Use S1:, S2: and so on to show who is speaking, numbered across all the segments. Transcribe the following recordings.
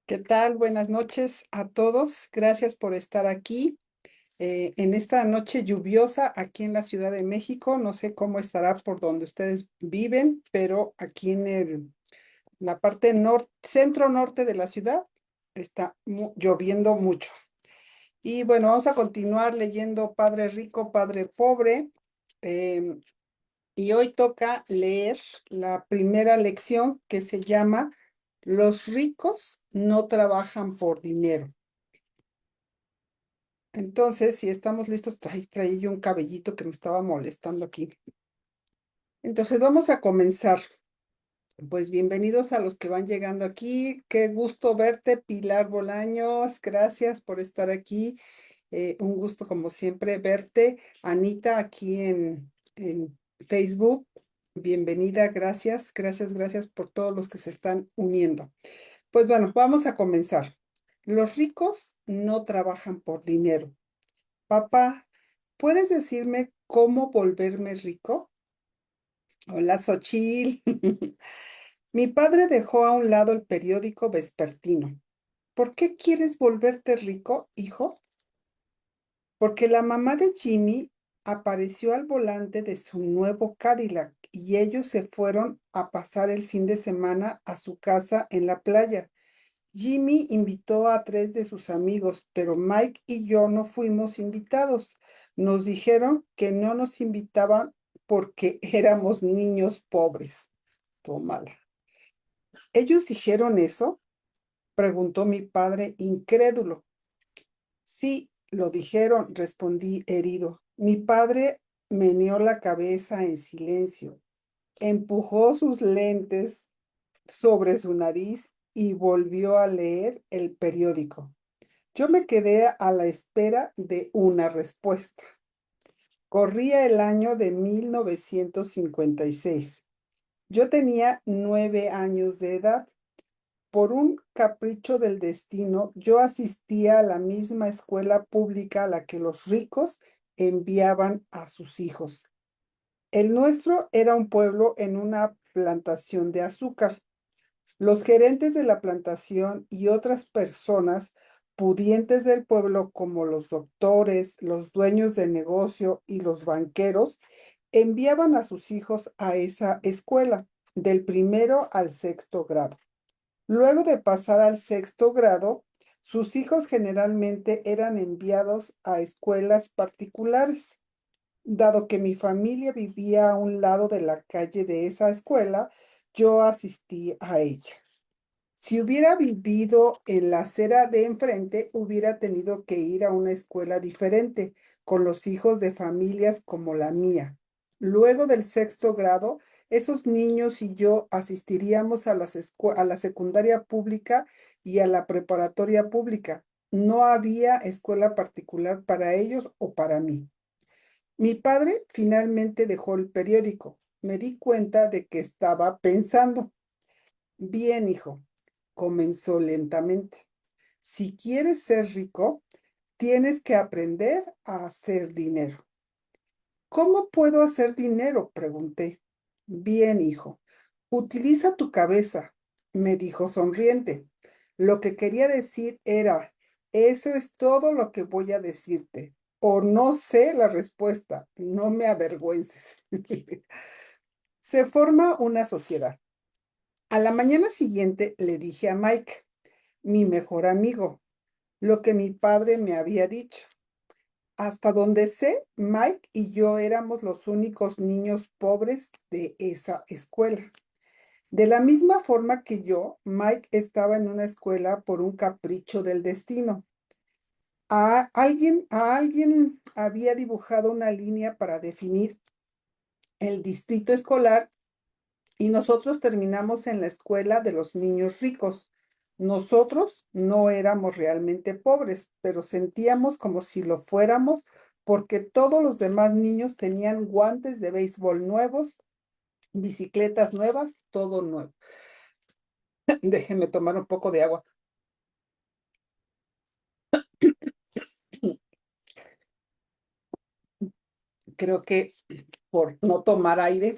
S1: ¿Qué tal? Buenas noches a todos. Gracias por estar aquí en esta noche lluviosa aquí en la Ciudad de México. No sé cómo estará por donde ustedes viven, pero aquí en la parte centro norte de la ciudad está lloviendo mucho. Y bueno, vamos a continuar leyendo Padre Rico, Padre Pobre. em, y hoy toca leer la primera lección que se llama Los ricos no trabajan por dinero. Entonces, si estamos listos, traí yo un cabellito que me estaba molestando aquí. Entonces, vamos a comenzar. Pues bienvenidos a los que van llegando aquí. Qué gusto verte, Pilar Bolaños. Gracias por estar aquí. Un gusto, como siempre, verte. Anita, aquí en Facebook. Bienvenida, gracias, gracias, gracias por todos los que se están uniendo. Pues bueno, vamos a comenzar. Los ricos no trabajan por dinero. Papá, ¿puedes decirme cómo volverme rico? Hola, Xochil. Mi padre dejó a un lado el periódico vespertino. ¿Por qué quieres volverte rico, hijo? Porque la mamá de Jimmy apareció al volante de su nuevo Cadillac y ellos se fueron a pasar el fin de semana a su casa en la playa. Jimmy invitó a tres de sus amigos, pero Mike y yo no fuimos invitados. Nos dijeron que no nos invitaban porque éramos niños pobres. Tómala. ¿Ellos dijeron eso? Preguntó mi padre incrédulo. Sí, lo dijeron, respondí herido. Mi padre meneó la cabeza en silencio, empujó sus lentes sobre su nariz y volvió a leer el periódico. Yo me quedé a la espera de una respuesta. Corría el año de 1956. Yo tenía 9 años de edad. Por un capricho del destino, yo asistía a la misma escuela pública a la que los ricos enviaban a sus hijos. El nuestro era un pueblo en una plantación de azúcar. Los gerentes de la plantación y otras personas pudientes del pueblo, como los doctores, los dueños de negocio y los banqueros, enviaban a sus hijos a esa escuela, del primero al sexto grado. Luego de pasar al sexto grado, sus hijos generalmente eran enviados a escuelas particulares. Dado que mi familia vivía a un lado de la calle de esa escuela, yo asistí a ella. Si hubiera vivido en la acera de enfrente, hubiera tenido que ir a una escuela diferente, con los hijos de familias como la mía. Luego del sexto grado, esos niños y yo asistiríamos a la secundaria pública y a la preparatoria pública. No había escuela particular para ellos o para mí. Mi padre finalmente dejó el periódico. Me di cuenta de que estaba pensando. Bien, hijo, comenzó lentamente. Si quieres ser rico, tienes que aprender a hacer dinero. ¿Cómo puedo hacer dinero? Pregunté. Bien, hijo, utiliza tu cabeza, me dijo sonriente. Lo que quería decir era, eso es todo lo que voy a decirte. O no sé la respuesta, no me avergüences. Se forma una sociedad. A la mañana siguiente le dije a Mike, mi mejor amigo, lo que mi padre me había dicho. Hasta donde sé, Mike y yo éramos los únicos niños pobres de esa escuela. De la misma forma que yo, Mike estaba en una escuela por un capricho del destino. A alguien había dibujado una línea para definir el distrito escolar y nosotros terminamos en la escuela de los niños ricos. Nosotros no éramos realmente pobres, pero sentíamos como si lo fuéramos porque todos los demás niños tenían guantes de béisbol nuevos, bicicletas nuevas, todo nuevo. Déjenme tomar un poco de agua. Creo que por no tomar aire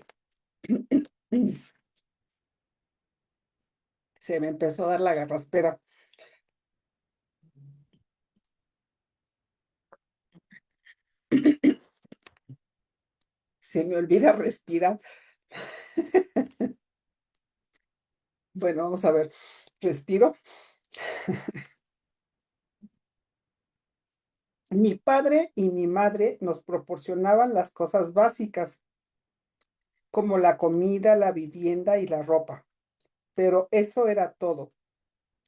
S1: se me empezó a dar la garraspera. Se me olvida respirar. Bueno, vamos a ver. Respiro. Mi padre y mi madre nos proporcionaban las cosas básicas, como la comida, la vivienda y la ropa, pero eso era todo.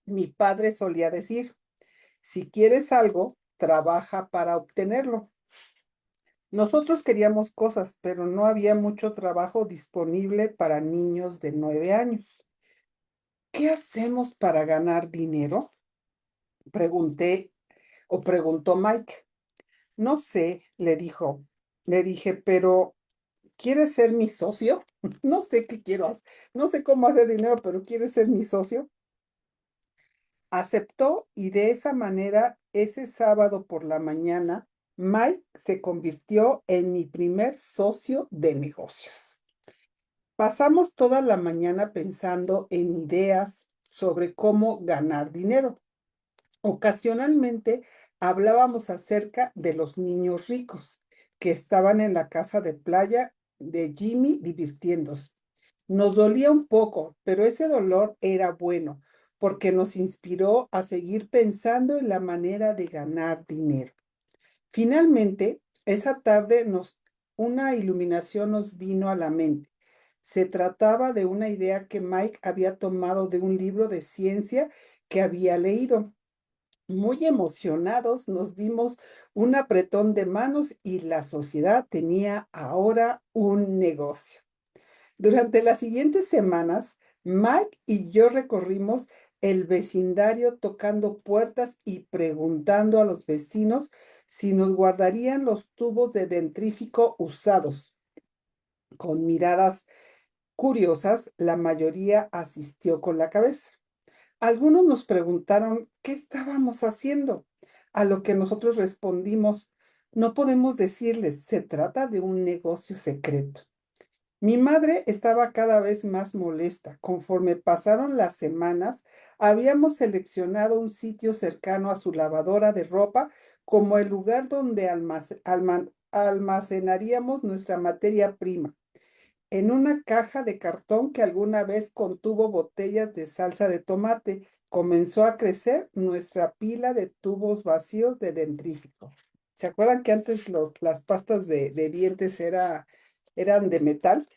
S1: Mi padre solía decir, si quieres algo, trabaja para obtenerlo. Nosotros queríamos cosas, pero no había mucho trabajo disponible para niños de 9 años. ¿Qué hacemos para ganar dinero? Pregunté o preguntó Mike. No sé, le dijo. Le dije, pero ¿quieres ser mi socio? No sé qué quiero hacer, no sé cómo hacer dinero, pero ¿quieres ser mi socio? Aceptó y de esa manera, ese sábado por la mañana, Mike se convirtió en mi primer socio de negocios. Pasamos toda la mañana pensando en ideas sobre cómo ganar dinero. Ocasionalmente hablábamos acerca de los niños ricos que estaban en la casa de playa de Jimmy divirtiéndose. Nos dolía un poco, pero ese dolor era bueno porque nos inspiró a seguir pensando en la manera de ganar dinero. Finalmente, esa tarde una iluminación nos vino a la mente. Se trataba de una idea que Mike había tomado de un libro de ciencia que había leído. Muy emocionados, nos dimos un apretón de manos y la sociedad tenía ahora un negocio. Durante las siguientes semanas, Mike y yo recorrimos el vecindario tocando puertas y preguntando a los vecinos si nos guardarían los tubos de dentrífico usados. Con miradas curiosas, la mayoría asistió con la cabeza. Algunos nos preguntaron qué estábamos haciendo, a lo que nosotros respondimos, no podemos decirles, se trata de un negocio secreto. Mi madre estaba cada vez más molesta. Conforme pasaron las semanas, habíamos seleccionado un sitio cercano a su lavadora de ropa como el lugar donde almacenaríamos nuestra materia prima en una caja de cartón que alguna vez contuvo botellas de salsa de tomate. Comenzó a crecer nuestra pila de tubos vacíos de dentrífico. ¿Se acuerdan que antes las pastas de dientes eran de metal?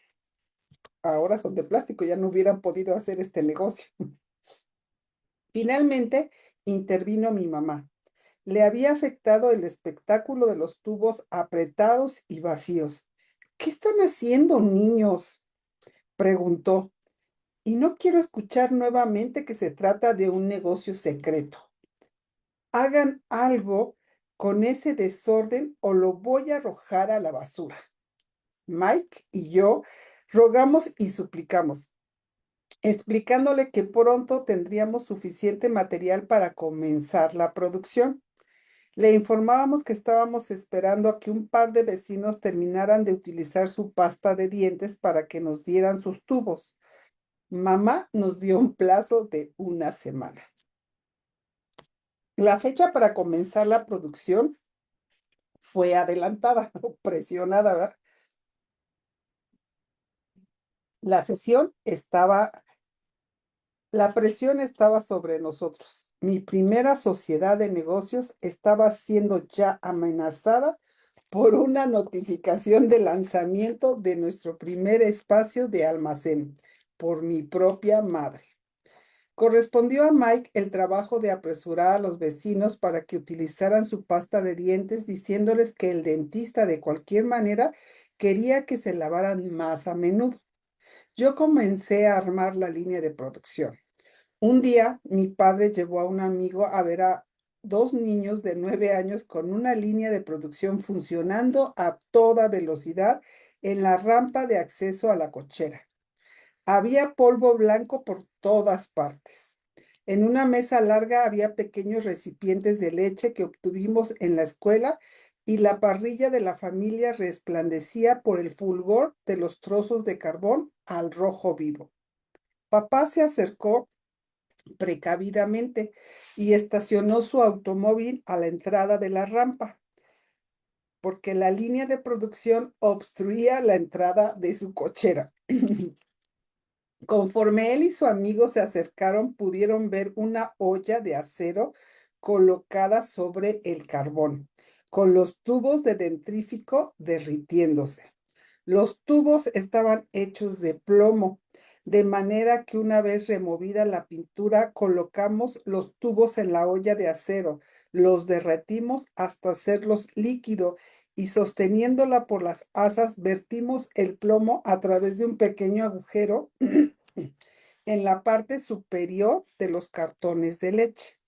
S1: Ahora son de plástico, ya no hubieran podido hacer este negocio. Finalmente intervino mi mamá. Le había afectado el espectáculo de los tubos apretados y vacíos. ¿Qué están haciendo, niños? Preguntó. Y no quiero escuchar nuevamente que se trata de un negocio secreto. Hagan algo con ese desorden o lo voy a arrojar a la basura. Mike y yo rogamos y suplicamos, explicándole que pronto tendríamos suficiente material para comenzar la producción. Le informábamos que estábamos esperando a que un par de vecinos terminaran de utilizar su pasta de dientes para que nos dieran sus tubos. Mamá nos dio un plazo de una semana. La fecha para comenzar la producción fue adelantada, presionada, ¿verdad? La sesión estaba, la presión estaba sobre nosotros. Mi primera sociedad de negocios estaba siendo ya amenazada por una notificación de lanzamiento de nuestro primer espacio de almacén por mi propia madre. Correspondió a Mike el trabajo de apresurar a los vecinos para que utilizaran su pasta de dientes, diciéndoles que el dentista de cualquier manera quería que se lavaran más a menudo. Yo comencé a armar la línea de producción. Un día, mi padre llevó a un amigo a ver a dos niños de 9 años con una línea de producción funcionando a toda velocidad en la rampa de acceso a la cochera. Había polvo blanco por todas partes. En una mesa larga había pequeños recipientes de leche que obtuvimos en la escuela y la parrilla de la familia resplandecía por el fulgor de los trozos de carbón al rojo vivo. Papá se acercó precavidamente y estacionó su automóvil a la entrada de la rampa. porque la línea de producción obstruía la entrada de su cochera. Conforme él y su amigo se acercaron, pudieron ver una olla de acero colocada sobre el carbón, con los tubos de dentrífico derritiéndose. Los tubos estaban hechos de plomo, de manera que una vez removida la pintura, colocamos los tubos en la olla de acero, los derretimos hasta hacerlos líquido y sosteniéndola por las asas, vertimos el plomo a través de un pequeño agujero en la parte superior de los cartones de leche.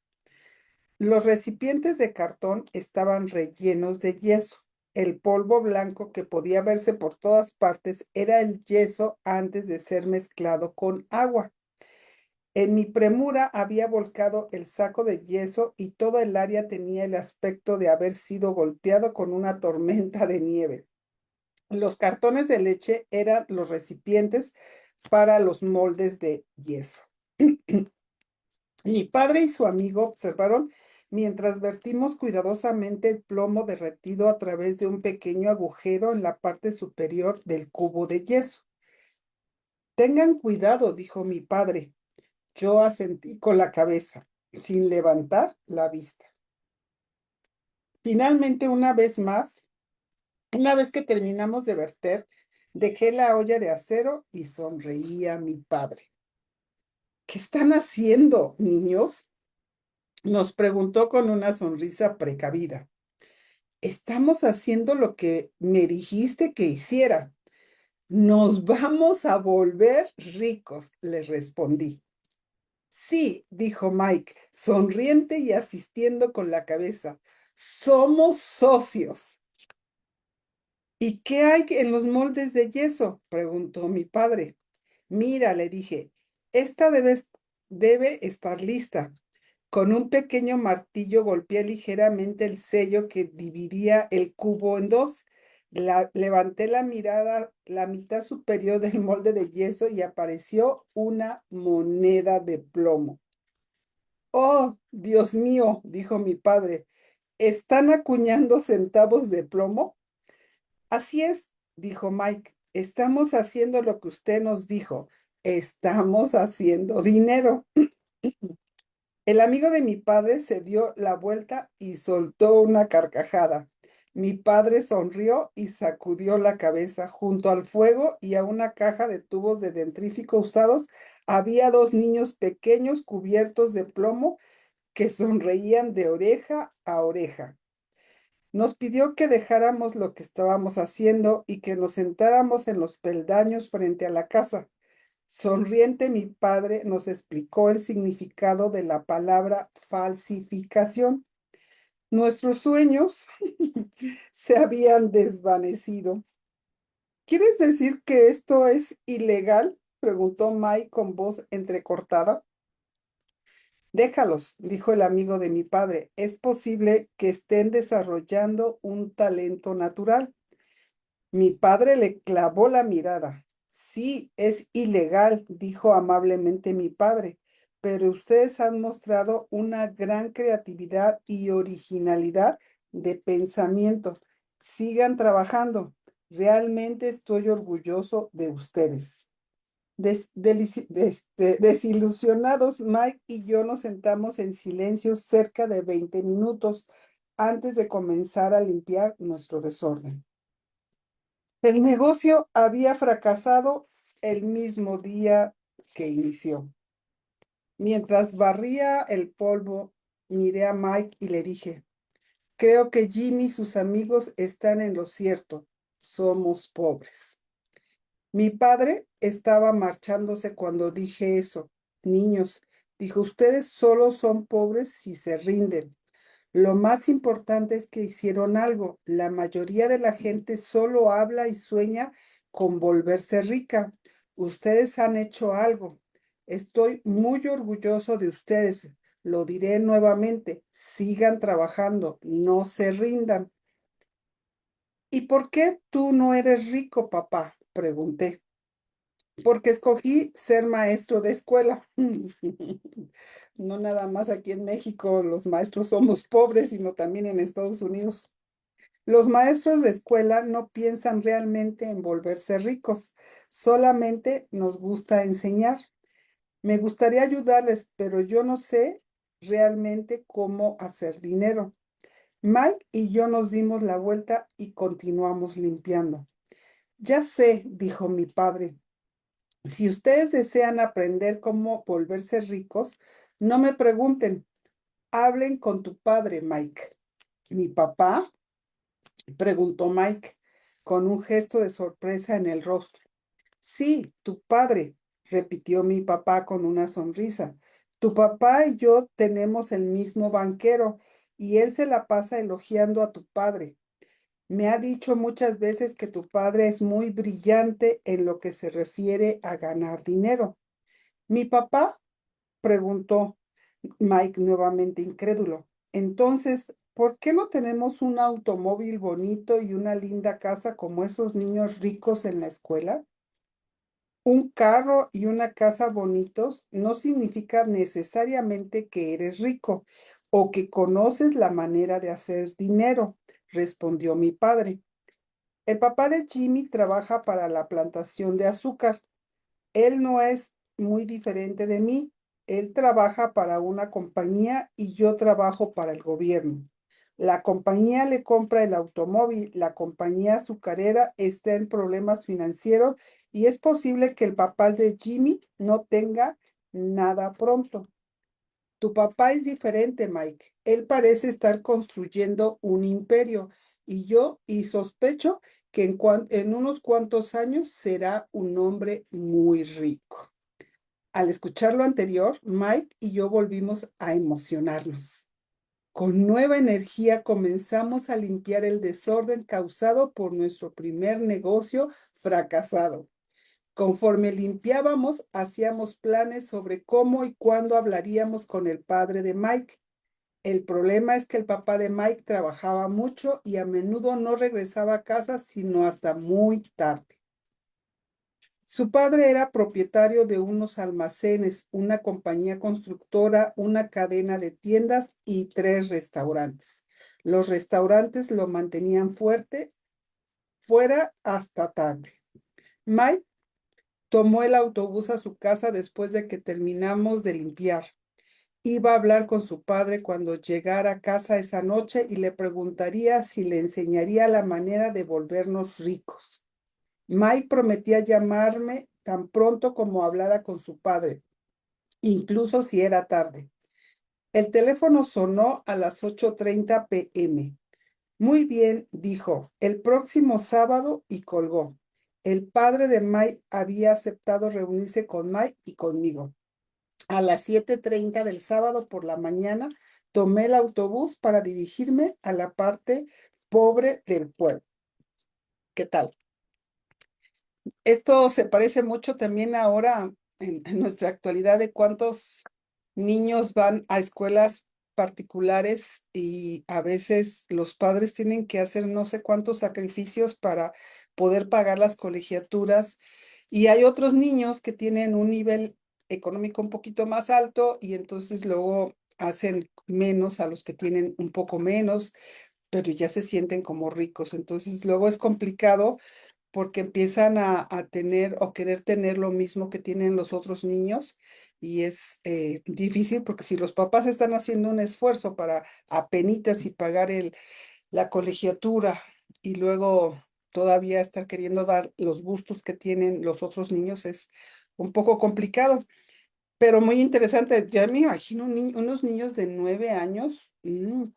S1: Los recipientes de cartón estaban rellenos de yeso. El polvo blanco que podía verse por todas partes era el yeso antes de ser mezclado con agua. En mi premura había volcado el saco de yeso y toda el área tenía el aspecto de haber sido golpeado con una tormenta de nieve. Los cartones de leche eran los recipientes para los moldes de yeso. Mi padre y su amigo observaron mientras vertimos cuidadosamente el plomo derretido a través de un pequeño agujero en la parte superior del cubo de yeso. Tengan cuidado, dijo mi padre. Yo asentí con la cabeza, sin levantar la vista. Finalmente, una vez que terminamos de verter, dejé la olla de acero y sonreía mi padre. ¿Qué están haciendo, niños? Nos preguntó con una sonrisa precavida. Estamos haciendo lo que me dijiste que hiciera. Nos vamos a volver ricos, le respondí. Sí, dijo Mike, sonriente y asistiendo con la cabeza. Somos socios. ¿Y qué hay en los moldes de yeso? Preguntó mi padre. Mira, le dije, esta debe estar lista. Con un pequeño martillo golpeé ligeramente el sello que dividía el cubo en dos. Levanté la mirada, la mitad superior del molde de yeso y apareció una moneda de plomo. Oh, Dios mío, dijo mi padre, ¿están acuñando centavos de plomo? Así es, dijo Mike, estamos haciendo lo que usted nos dijo. Estamos haciendo dinero. El amigo de mi padre se dio la vuelta y soltó una carcajada. Mi padre sonrió y sacudió la cabeza. Junto al fuego y a una caja de tubos de dentrífico usados, había dos niños pequeños cubiertos de plomo que sonreían de oreja a oreja. Nos pidió que dejáramos lo que estábamos haciendo y que nos sentáramos en los peldaños frente a la casa. Sonriente, mi padre nos explicó el significado de la palabra falsificación. Nuestros sueños se habían desvanecido. ¿Quieres decir que esto es ilegal? Preguntó Mike con voz entrecortada. Déjalos, dijo el amigo de mi padre. Es posible que estén desarrollando un talento natural. Mi padre le clavó la mirada. Sí, es ilegal, dijo amablemente mi padre, pero ustedes han mostrado una gran creatividad y originalidad de pensamiento. Sigan trabajando. Realmente estoy orgulloso de ustedes. Desilusionados, Mike y yo nos sentamos en silencio cerca de 20 minutos antes de comenzar a limpiar nuestro desorden. El negocio había fracasado el mismo día que inició. Mientras barría el polvo, miré a Mike y le dije, creo que Jimmy y sus amigos están en lo cierto. Somos pobres. Mi padre estaba marchándose cuando dije eso. Niños, dijo, ustedes solo son pobres si se rinden. Lo más importante es que hicieron algo. La mayoría de la gente solo habla y sueña con volverse rica. Ustedes han hecho algo. Estoy muy orgulloso de ustedes. Lo diré nuevamente. Sigan trabajando. No se rindan. ¿Y por qué tú no eres rico, papá? Pregunté. Porque escogí ser maestro de escuela. No nada más aquí en México los maestros somos pobres, sino también en Estados Unidos. Los maestros de escuela no piensan realmente en volverse ricos, solamente nos gusta enseñar. Me gustaría ayudarles, pero yo no sé realmente cómo hacer dinero. Mike y yo nos dimos la vuelta y continuamos limpiando. Ya sé, dijo mi padre, si ustedes desean aprender cómo volverse ricos, no me pregunten, hablen con tu padre, Mike. ¿Mi papá? Preguntó Mike, con un gesto de sorpresa en el rostro. Sí, tu padre, repitió mi papá con una sonrisa. Tu papá y yo tenemos el mismo banquero y él se la pasa elogiando a tu padre. Me ha dicho muchas veces que tu padre es muy brillante en lo que se refiere a ganar dinero. ¿Mi papá? Preguntó Mike nuevamente incrédulo. Entonces, ¿por qué no tenemos un automóvil bonito y una linda casa como esos niños ricos en la escuela? Un carro y una casa bonitos no significa necesariamente que eres rico o que conoces la manera de hacer dinero, respondió mi padre. El papá de Jimmy trabaja para la plantación de azúcar. Él no es muy diferente de mí. Él trabaja para una compañía y yo trabajo para el gobierno. La compañía le compra el automóvil, la compañía azucarera está en problemas financieros y es posible que el papá de Jimmy no tenga nada pronto. Tu papá es diferente, Mike. Él parece estar construyendo un imperio y sospecho que en unos cuantos años será un hombre muy rico. Al escuchar lo anterior, Mike y yo volvimos a emocionarnos. Con nueva energía comenzamos a limpiar el desorden causado por nuestro primer negocio fracasado. Conforme limpiábamos, hacíamos planes sobre cómo y cuándo hablaríamos con el padre de Mike. El problema es que el papá de Mike trabajaba mucho y a menudo no regresaba a casa sino hasta muy tarde. Su padre era propietario de unos almacenes, una compañía constructora, una cadena de tiendas y 3 restaurantes. Los restaurantes lo mantenían fuera hasta tarde. Mike tomó el autobús a su casa después de que terminamos de limpiar. Iba a hablar con su padre cuando llegara a casa esa noche y le preguntaría si le enseñaría la manera de volvernos ricos. Mike prometía llamarme tan pronto como hablara con su padre, incluso si era tarde. El teléfono sonó a las 8:30 p.m. Muy bien, dijo, el próximo sábado y colgó. El padre de Mike había aceptado reunirse con Mike y conmigo. A las 7:30 del sábado por la mañana, tomé el autobús para dirigirme a la parte pobre del pueblo. ¿Qué tal? Esto se parece mucho también ahora en nuestra actualidad de cuántos niños van a escuelas particulares y a veces los padres tienen que hacer no sé cuántos sacrificios para poder pagar las colegiaturas y hay otros niños que tienen un nivel económico un poquito más alto y entonces luego hacen menos a los que tienen un poco menos, pero ya se sienten como ricos. Entonces luego es complicado porque empiezan a tener o querer tener lo mismo que tienen los otros niños y es difícil porque si los papás están haciendo un esfuerzo para apenitas y pagar la colegiatura y luego todavía estar queriendo dar los gustos que tienen los otros niños es un poco complicado. Pero muy interesante, ya me imagino unos niños de 9 años,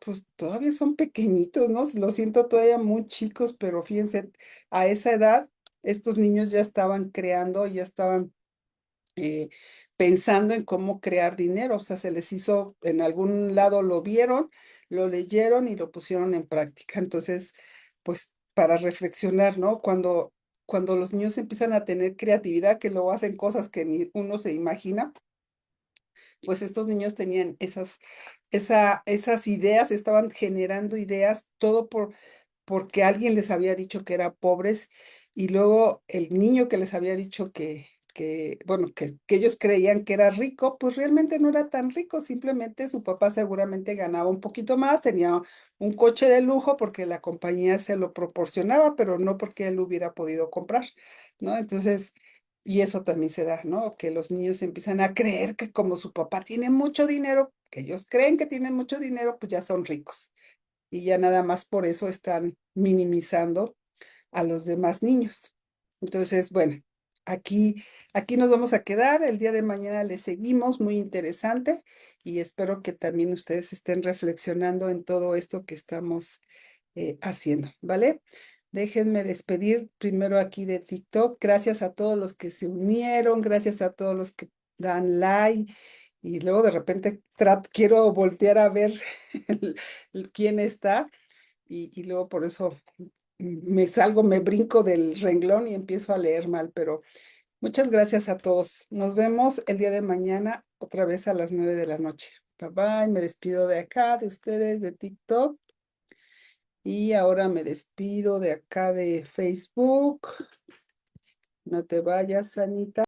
S1: pues todavía son pequeñitos, ¿no? Lo siento todavía muy chicos, pero fíjense, a esa edad, estos niños ya estaban creando, ya estaban eh, pensando en cómo crear dinero, o sea, se les hizo, en algún lado lo vieron, lo leyeron y lo pusieron en práctica. Entonces, pues para reflexionar, ¿no? Cuando los niños empiezan a tener creatividad, que luego hacen cosas que ni uno se imagina, pues estos niños tenían esas ideas, estaban generando ideas, todo porque alguien les había dicho que eran pobres y luego el niño que les había dicho bueno, que ellos creían que era rico, pues realmente no era tan rico, simplemente su papá seguramente ganaba un poquito más, tenía un coche de lujo porque la compañía se lo proporcionaba, pero no porque él hubiera podido comprar, ¿no? Entonces, y eso también se da, ¿no? Que los niños empiezan a creer que como su papá tiene mucho dinero, que ellos creen que tienen mucho dinero, pues ya son ricos. Y ya nada más por eso están minimizando a los demás niños. Entonces, bueno, aquí nos vamos a quedar. El día de mañana le seguimos, muy interesante, y espero que también ustedes estén reflexionando en todo esto que estamos haciendo, ¿vale? Déjenme despedir primero aquí de TikTok. Gracias a todos los que se unieron, gracias a todos los que dan like. Y luego de repente quiero voltear a ver quién está y luego por eso me salgo, me brinco del renglón y empiezo a leer mal, pero muchas gracias a todos. Nos vemos el día de mañana otra vez a las 9 de la noche. Bye bye, me despido de acá, de ustedes, de TikTok. Y ahora me despido de acá de Facebook. No te vayas, Anita.